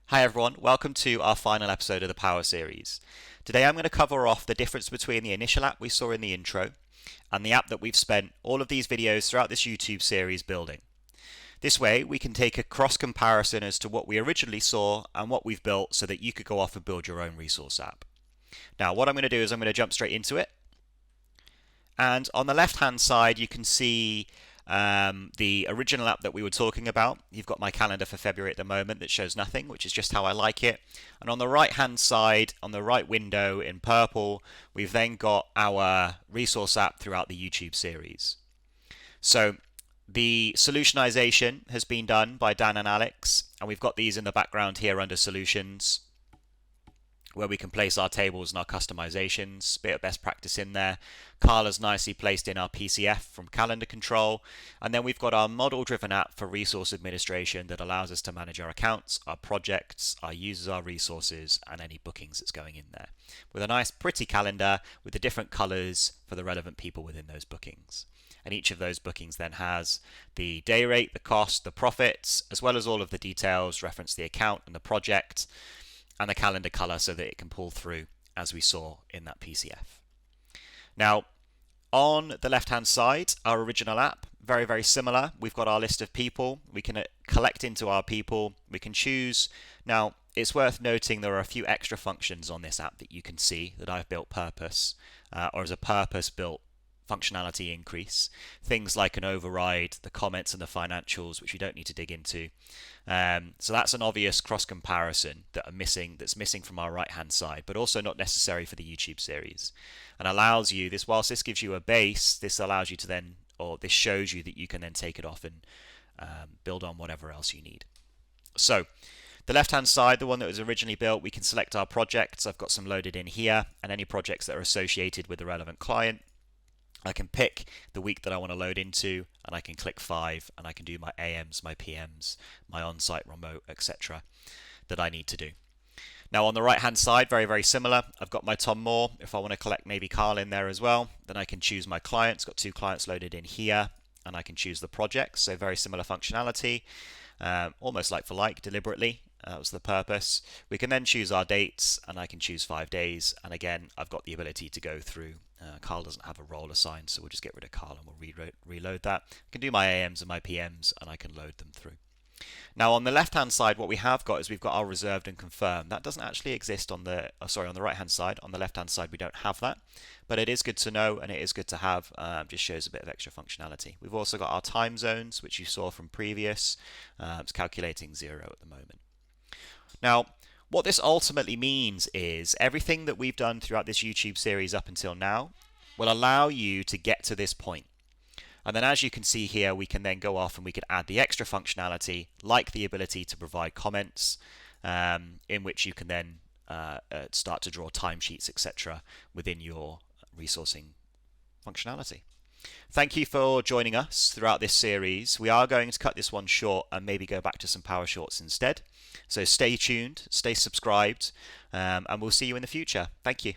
Hi everyone, welcome to our final episode of the Power Series. Today I'm going to cover off the difference between the initial app we saw in the intro and the app that we've spent all of these videos throughout this YouTube series building. This way we can take a cross comparison as to what we originally saw and what we've built so that you could go off and build your own resource app. Now what I'm going to do is I'm going to jump straight into it. And on the left hand side you can see the original app that we were talking about. You've got my calendar for February at the moment that shows nothing, which is just how I like it. And on the right hand side, on the right window in purple, we've then got our resource app throughout the YouTube series. So the solutionization has been done by Dan and Alex, and we've got these in the background here under solutions, where we can place our tables and our customizations, bit of best practice in there. Carla's nicely placed in our PCF from calendar control. And then we've got our model-driven app for resource administration that allows us to manage our accounts, our projects, our users, our resources, and any bookings that's going in there. With a nice pretty calendar with the different colors for the relevant people within those bookings. And each of those bookings then has the day rate, the cost, the profits, as well as all of the details, reference the account and the project, and the calendar color so that it can pull through as we saw in that PCF. Now, on the left-hand side, our original app, very, very similar. We've got our list of people. We can collect into our people. We can choose. Now, it's worth noting there are a few extra functions on this app that you can see that I've built or as a purpose-built functionality increase. Things like an override, the comments and the financials, which we don't need to dig into. So that's an obvious cross comparison that's missing from our right hand side, but also not necessary for the YouTube series, and allows you whilst this gives you a base, this allows you to then, or this shows you that you can then take it off and build on whatever else you need. So the left hand side, the one that was originally built, we can select our projects. I've got some loaded in here, and any projects that are associated with the relevant client. I can pick the week that I want to load into, and I can click 5, and I can do my AMs, my PMs, my on-site remote, etc. that I need to do. Now on the right hand side, very, very similar. I've got my Tom Moore. If I want to collect maybe Carl in there as well, then I can choose my clients. Got 2 clients loaded in here, and I can choose the projects. So very similar functionality, almost like for like, deliberately. That was the purpose. We can then choose our dates, and I can choose 5 days. And again, I've got the ability to go through. Carl doesn't have a role assigned, so we'll just get rid of Carl and we'll reload that. I can do my AMs and my PMs, and I can load them through. Now on the left hand side, what we have got is we've got our reserved and confirmed. That doesn't actually exist on the right hand side. On the left hand side we don't have that, but it is good to know and it is good to have. Just shows a bit of extra functionality. We've also got our time zones, which you saw from previous. It's calculating 0 at the moment. Now what this ultimately means is everything that we've done throughout this YouTube series up until now will allow you to get to this point. And then as you can see here, we can then go off and we can add the extra functionality, like the ability to provide comments, in which you can then start to draw timesheets, etc. within your resourcing functionality. Thank you for joining us throughout this series. We are going to cut this one short and maybe go back to some Power Shorts instead. So stay tuned, stay subscribed, and we'll see you in the future. Thank you.